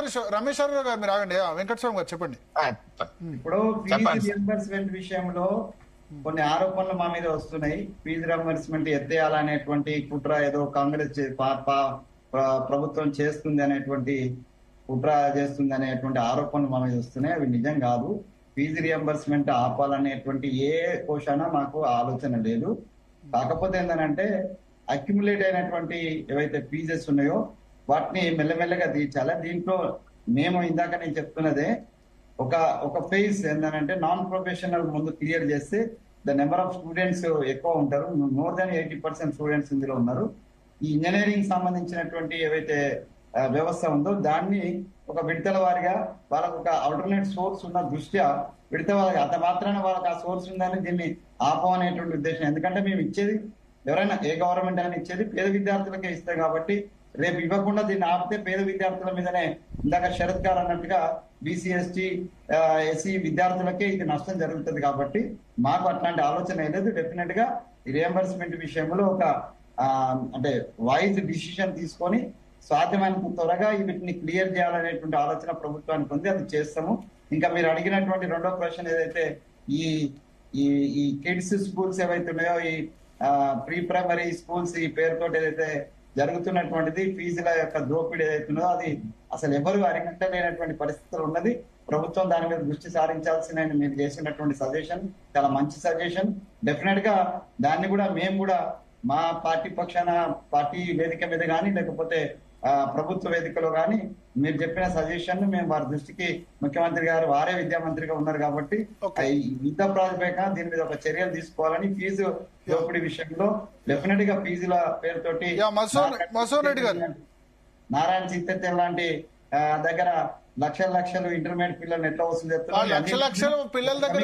నిమిషం రమేశ్వరరావు గారు మీరు ఆగండి. వెంకటస్వామి గారు చెప్పండి. ఇప్పుడు ఫీజు రియంబర్స్మెంట్ విషయంలో కొన్ని ఆరోపణలు మా మీద వస్తున్నాయి. ఫీజు రియంబర్స్మెంట్ ఎత్తేయాలనేటువంటి కుట్ర ఏదో కాంగ్రెస్ ప్రభుత్వం చేస్తుంది అనేటువంటి కుట్ర చేస్తుంది అనేటువంటి ఆరోపణలు మా మీద వస్తున్నాయి. అవి నిజం కాదు. ఫీజు రియంబర్స్మెంట్ ఆపాలనేటువంటి ఏ కోశాన మాకు ఆలోచన లేదు. కాకపోతే ఏంటంటే అక్యుములేట్ అయినటువంటి ఏవైతే ఫీజెస్ ఉన్నాయో వాటిని మెల్లమెల్లగా తీర్చాలి. దీంట్లో మేము ఇందాక నేను చెప్తున్నదే ఒక ఫేజ్ ఏంటంటే నాన్ ప్రొఫెషనల్ ముందు క్లియర్ చేస్తే ద నెంబర్ ఆఫ్ స్టూడెంట్స్ ఎక్కువ ఉంటారు. మోర్ దాన్ 80% స్టూడెంట్స్ ఇందులో ఉన్నారు. ఈ ఇంజనీరింగ్ సంబంధించినటువంటి ఏవైతే వ్యవస్థ ఉందో దాన్ని ఒక విడతల వారిగా వాళ్ళకు ఒక ఆల్టర్నేట్ సోర్స్ ఉన్న దృష్ట్యా విడతల వారిగా అంత మాత్రాన వాళ్ళకి ఆ సోర్స్ ఉందని దీన్ని ఆపమనేటువంటి ఉద్దేశం. ఎందుకంటే మేము ఇచ్చేది ఎవరైనా ఏ గవర్నమెంట్ అయినా ఇచ్చేది పేద విద్యార్థులకే ఇస్తాయి కాబట్టి రేపు ఇవ్వకుండా దీన్ని ఆపితే పేద విద్యార్థుల మీదనే ఇందాక శరత్ గారు అన్నట్టుగా బీసీ ఎస్టీ ఎస్సీ విద్యార్థులకే ఇది నష్టం జరుగుతుంది. కాబట్టి మాకు అట్లాంటి ఆలోచన లేదు. డెఫినెట్ గా ఈ రియంబర్స్మెంట్ విషయంలో ఒక అంటే వైజ్ డిసిషన్ తీసుకొని సాధ్యమైనంత త్వరగా వీటిని క్లియర్ చేయాలనేటువంటి ఆలోచన ప్రభుత్వానికి ఉంది. అది చేస్తాము. ఇంకా మీరు అడిగినటువంటి రెండో ప్రశ్న ఏదైతే ఈ ఈ కిడ్స్ స్కూల్స్ ఏవైతే ఉన్నాయో ఈ ప్రీ ప్రైమరీ స్కూల్స్ ఈ పేరుతో ఏదైతే జరుగుతున్నటువంటిది ఫీజుల యొక్క దోపిడీ ఏదైతే ఉన్నదో అది అసలు ఎవరు అరికట్టలేనటువంటి పరిస్థితులు ఉన్నది. ప్రభుత్వం దాని మీద దృష్టి సారించాల్సిన మీరు చేసినటువంటి సజెషన్ చాలా మంచి సజెషన్. డెఫినెట్ గా దాన్ని కూడా మేము కూడా మా పార్టీ పక్షాన పార్టీ వేదిక మీద కానీ లేకపోతే ప్రభుత్వ వేదికలో కానీ మీరు చెప్పిన సజెషన్ మేము వారి దృష్టికి ముఖ్యమంత్రి గారు వారే విద్యామంత్రిగా ఉన్నారు కాబట్టి యుద్ధ ప్రాతిపదికన దీని మీద ఒక చర్యలు తీసుకోవాలని ఫీజు దోపిడీ విషయంలో డెఫినెట్ గా ఫీజుల పేరుతోటి నారాయణ చిత్తెత్తే లాంటి దగ్గర లక్షలు ఇంటర్మీడియట్ పిల్లలు ఎట్లా వసూలు చేస్తున్నారు. లక్షల పిల్లల దగ్గర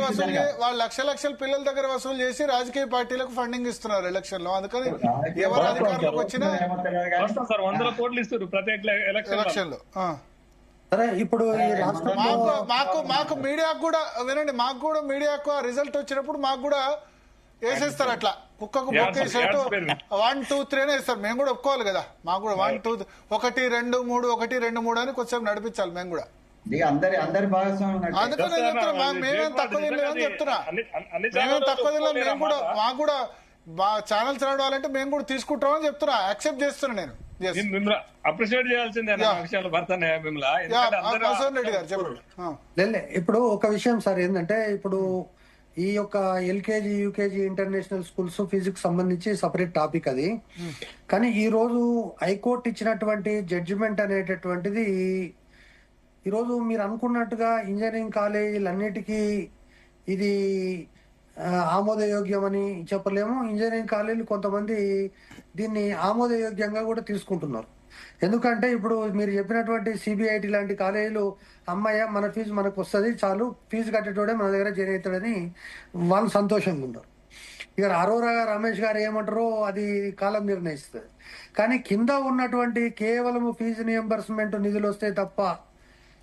వాళ్ళు లక్షల పిల్లల దగ్గర వసూలు చేసి రాజకీయ పార్టీలకు ఫండింగ్ ఇస్తున్నారు ఎలక్షన్ లో. అందుకని ఎవరు అధికారంలోకి వచ్చినా ఎలక్షన్ లో ఇప్పుడు మాకు మీడియాకు కూడా వినండి, మాకు కూడా మీడియాకు రిజల్ట్ వచ్చినప్పుడు మాకు కూడా వేసేస్తారు. అట్లా కుక్కకు బొక్కేసేట్టు 1 2 3 అని వేస్తారు. మేము కూడా ఒప్పుకోవాలి కదా. మాకు కూడా 1 2 1 2 3 1 2 3 అని కొంచెం నడిపించాలి మేము కూడా. అందుకని చెప్తున్నా మేమేం తక్కువ తినలేదని చెప్తున్నా. మేమేం తక్కువ తినలేదు. మేము కూడా మాకు కూడా ఛానల్స్ రావాలంటే మేము కూడా తీసుకుంటామని చెప్తున్నా. యాక్సెప్ట్ చేస్తున్నా నేను. ఇప్పుడు ఒక విషయం సార్ ఏంటంటే ఇప్పుడు ఈ యొక్క LKG UKG international schools physics సంబంధించి సపరేట్ టాపిక్ అది. కానీ ఈ రోజు హైకోర్టు ఇచ్చినటువంటి జడ్జిమెంట్ అనేటటువంటిది ఈరోజు మీరు అనుకున్నట్టుగా ఇంజనీరింగ్ కాలేజీలన్నిటికీ ఇది ఆమోదయోగ్యం అని చెప్పలేము. ఇంజనీరింగ్ కాలేజీలు కొంతమంది దీన్ని ఆమోదయోగ్యంగా కూడా తీసుకుంటున్నారు. ఎందుకంటే ఇప్పుడు మీరు చెప్పినటువంటి సిబిఐటి లాంటి కాలేజీలు అమ్మాయ మన ఫీజు మనకు వస్తుంది చాలు, ఫీజు కట్టేటోడే మన దగ్గర చేరేతాడని వాళ్ళు సంతోషంగా ఉన్నారు. ఇక అరోరా రమేష్ గారు ఏమంటారో అది కాలం నిర్ణయిస్తుంది. కానీ కింద ఉన్నటువంటి కేవలం ఫీజు రియంబర్స్మెంట్ నిధులు వస్తే తప్ప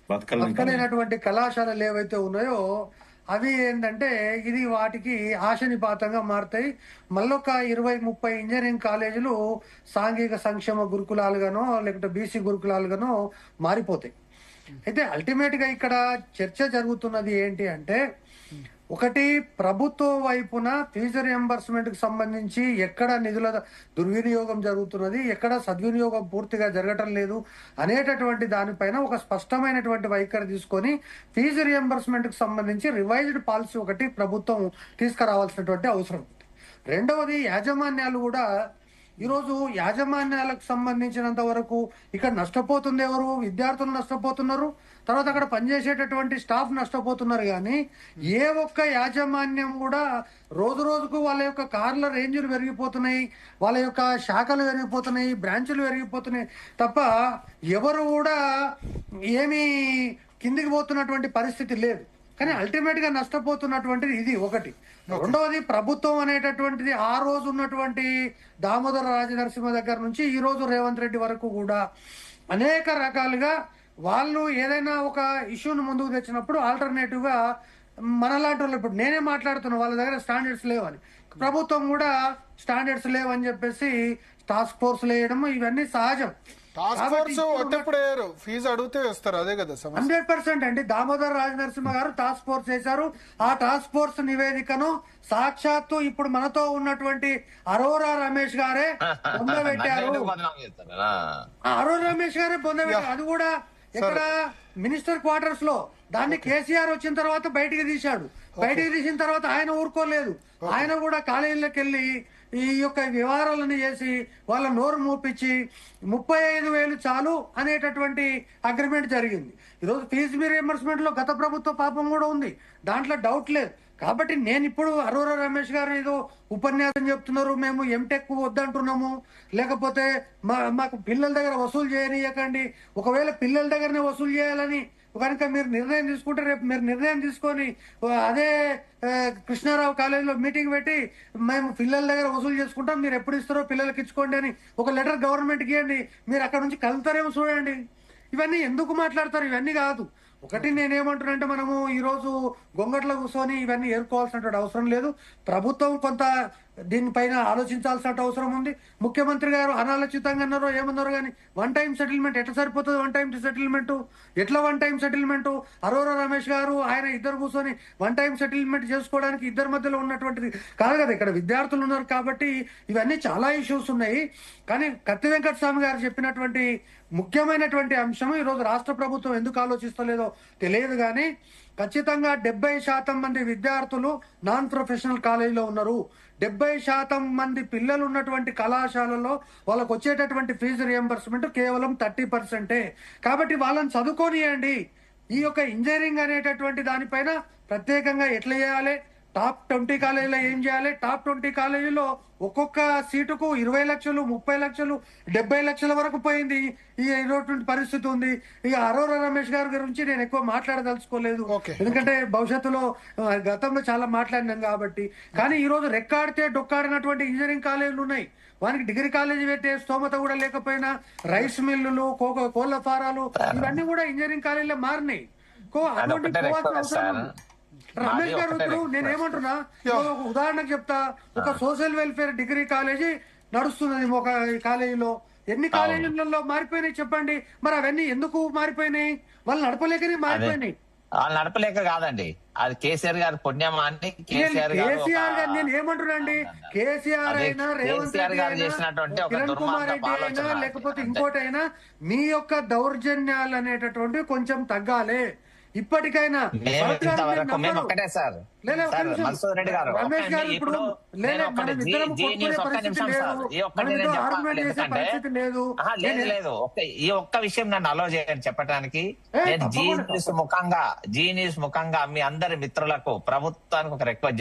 బతకలేనటువంటి కళాశాలలు ఏవైతే ఉన్నాయో అవి ఏంటంటే ఇది వాటికి ఆశనిపాతంగా మారుతాయి. మళ్ళొక 20-30 ఇంజనీరింగ్ కాలేజీలు సాంఘిక సంక్షేమ గురుకులాలుగానో లేకపోతే బీసీ గురుకులాలుగానో మారిపోతాయి. అయితే అల్టిమేట్ గా ఇక్కడ చర్చ జరుగుతున్నది ఏంటి అంటే, ఒకటి ప్రభుత్వం వైపున ఫీజు రియంబర్స్మెంట్ కి సంబంధించి ఎక్కడ నిధుల దుర్వినియోగం జరుగుతున్నది, ఎక్కడ సద్వినియోగం పూర్తిగా జరగటం లేదు అనేటటువంటి దానిపైన ఒక స్పష్టమైనటువంటి వైఖరి తీసుకొని ఫీజు రియంబర్స్మెంట్ కి సంబంధించి రివైజ్డ్ పాలసీ ఒకటి ప్రభుత్వం తీసుకురావాల్సినటువంటి అవసరం ఉంది. రెండవది యాజమాన్యాలు కూడా ఈరోజు యాజమాన్యాలకు సంబంధించినంత వరకు ఇక్కడ నష్టపోతుంది ఎవరు? విద్యార్థులు నష్టపోతున్నారు, తర్వాత అక్కడ పనిచేసేటటువంటి స్టాఫ్ నష్టపోతున్నారు. కానీ ఏ ఒక్క యాజమాన్యం కూడా రోజు రోజుకు వాళ్ళ యొక్క కార్ల రేంజ్లు పెరిగిపోతున్నాయి, వాళ్ళ యొక్క శాఖలు పెరిగిపోతున్నాయి, బ్రాంచులు పెరిగిపోతున్నాయి తప్ప ఎవరు కూడా ఏమీ కిందికి పోతున్నటువంటి పరిస్థితి లేదు. కానీ అల్టిమేట్ గా నష్టపోతున్నటువంటిది ఇది ఒకటి. రెండవది ప్రభుత్వం అనేటటువంటిది ఆ రోజు ఉన్నటువంటి దామోదర రాజనరసింహ దగ్గర నుంచి ఈ రోజు రేవంత్ రెడ్డి వరకు కూడా అనేక రకాలుగా వాళ్ళు ఏదైనా ఒక ఇష్యూను ముందుకు తెచ్చినప్పుడు ఆల్టర్నేటివ్ గా మనలాంటి వాళ్ళు ఇప్పుడు నేనే మాట్లాడుతున్నా వాళ్ళ దగ్గర స్టాండర్డ్స్ లేవని, ప్రభుత్వం కూడా స్టాండర్డ్స్ లేవని చెప్పేసి టాస్క్ ఫోర్స్ వేయడం ఇవన్నీ సహజం. టాస్క్ ఫోర్స్ ఒట్టెప్పుడు వేయరు, ఫీజు అడిగితే వేస్తారు. అదే కదా సమస్య. 100% అండి. దామోదర్ రాజనరసింహ గారు టాస్క్ ఫోర్స్ చేశారు. ఆ టాస్క్ ఫోర్స్ నివేదికను సాక్షాత్తు ఇప్పుడు మనతో ఉన్నటువంటి అరోరా రమేష్ గారే పొందబెట్టారు. అరోరా రమేష్ గారే పొందబెట్టారు. అది కూడా ఇక్కడ మినిస్టర్ క్వార్టర్స్ లో. దాన్ని కేసీఆర్ వచ్చిన తర్వాత బయటికి తీశాడు. బయటికి తీసిన తర్వాత ఆయన ఊరుకోలేదు. ఆయన కూడా కాలేజీలకు వెళ్లి ఈ యొక్క వ్యవహారాలను చేసి వాళ్ళ నోరు మూపించి 35,000 చాలు అనేటటువంటి అగ్రిమెంట్ జరిగింది. ఈరోజు ఫీజు రీయింబర్స్మెంట్ లో గత ప్రభుత్వ పాపం కూడా ఉంది, దాంట్లో డౌట్ లేదు. కాబట్టి నేను ఇప్పుడు అరోరా రమేష్ గారు ఏదో ఉపన్యాసం చెప్తున్నారు, మేము ఎంటెక్ వద్దంటున్నాము, లేకపోతే మాకు పిల్లల దగ్గర వసూలు చేయనీయకండి. ఒకవేళ పిల్లల దగ్గరనే వసూలు చేయాలని కనుక మీరు నిర్ణయం తీసుకుంటే రేపు మీరు నిర్ణయం తీసుకొని అదే కృష్ణారావు కాలేజీలో మీటింగ్ పెట్టి మేము పిల్లల దగ్గర వసూలు చేసుకుంటాం, మీరు ఎప్పుడు ఇస్తారో పిల్లలకి ఇచ్చుకోండి అని ఒక లెటర్ గవర్నమెంట్కి ఇవ్వండి, మీరు అక్కడ నుంచి కలుతారేమో చూడండి. ఇవన్నీ ఎందుకు మాట్లాడతారు? ఇవన్నీ కాదు. ఒకటి నేనేమంటున్నానంటే, మనము ఈ రోజు గొంగట్లో కూర్చొని ఇవన్నీ ఏర్కోవాల్సినటువంటి అవసరం లేదు. ప్రభుత్వం కొంత దీనిపైన ఆలోచించాల్సిన అవసరం ఉంది. ముఖ్యమంత్రి గారు అనాలోచితంగా అన్నారో ఏమన్నారో కానీ వన్ టైం సెటిల్మెంట్ ఎట్లా సరిపోతుంది? వన్ టైం సెటిల్మెంట్ ఎట్లా? One time settlement Arora Ramesh గారు ఆయన ఇద్దరు కూర్చొని వన్ టైం సెటిల్మెంట్ చేసుకోవడానికి ఇద్దరి మధ్యలో ఉన్నటువంటిది కాదు కదా. ఇక్కడ విద్యార్థులు ఉన్నారు కాబట్టి ఇవన్నీ చాలా ఇష్యూస్ ఉన్నాయి. కానీ కత్తి వెంకట స్వామి గారు చెప్పినటువంటి ముఖ్యమైనటువంటి అంశం ఈరోజు రాష్ట్ర ప్రభుత్వం ఎందుకు ఆలోచిస్తలేదో తెలియదు. కానీ ఖచ్చితంగా 70% మంది విద్యార్థులు నాన్ ప్రొఫెషనల్ కాలేజీలో ఉన్నారు. 70% మంది పిల్లలు ఉన్నటువంటి కళాశాలలో వాళ్ళకు వచ్చేటటువంటి ఫీజు రియంబర్స్మెంట్ కేవలం 30%. కాబట్టి వాళ్ళని చదువుకోనియండి. ఈ యొక్క ఇంజనీరింగ్ అనేటటువంటి దానిపైన ప్రత్యేకంగా ఎట్లా చేయాలి, టాప్ 20 కాలేజీలో ఏం చేయాలి, టాప్ 20 కాలేజీలో ఒక్కొక్క సీటుకు 20 లక్షలు, 30 లక్షలు, 70 లక్షల వరకు పోయింది. ఈ ఇటువంటి పరిస్థితి ఉంది. ఇక అరోరా రమేష్ గారి గురించి నేను ఎక్కువ మాట్లాడదలుచుకోలేదు, ఎందుకంటే భవిష్యత్తులో గతంలో చాలా మాట్లాడినాం కాబట్టి. కానీ ఈ రోజు రెక్కాడితే డొక్కాడినటువంటి ఇంజనీరింగ్ కాలేజీలు ఉన్నాయి. వానికి డిగ్రీ కాలేజీ పెట్టే స్తోమత కూడా లేకపోయినా రైస్ మిల్లులు, కోళ్ల ఫారాలు ఇవన్నీ కూడా ఇంజనీరింగ్ కాలేజీలో మారినాయి. రమేష్ గారు ఇప్పుడు నేనేమంటున్నా, ఉదాహరణకు చెప్తా, ఒక సోషల్ వెల్ఫేర్ డిగ్రీ కాలేజీ నడుస్తున్నది ఒక కాలేజీలో. ఎన్ని కాలేజీలలో మారిపోయినాయి చెప్పండి? మరి అవన్నీ ఎందుకు మారిపోయినాయి? వాళ్ళు నడపలేకనే మారిపోయినాయి. వాళ్ళు నడపలేక కాదండి, అది కేసీఆర్ గారి పుణ్యమా అని. కేసీఆర్ గారు నేను ఏమంటున్నాండి, కేసీఆర్ అయినా, రేవంత్ రెడ్డి అయినా, కిరణ్ కుమార్ రెడ్డి అయినా, లేకపోతే ఇంకోటి అయినా, మీ యొక్క దౌర్జన్యాలు అనేటటువంటి కొంచెం తగ్గాలి. ఇప్పటికైనా ఒకటే సార్ మన్సూర్ రెడ్డి గారు, ఇప్పుడు లేదు ఈ ఒక్క విషయం నన్ను అలో చేయని చెప్పడానికి, నేను జీ న్యూస్ ముఖంగా మీ అందరి మిత్రులకు, ప్రభుత్వానికి ఒక రిక్వెస్ట్ చేస్తాను.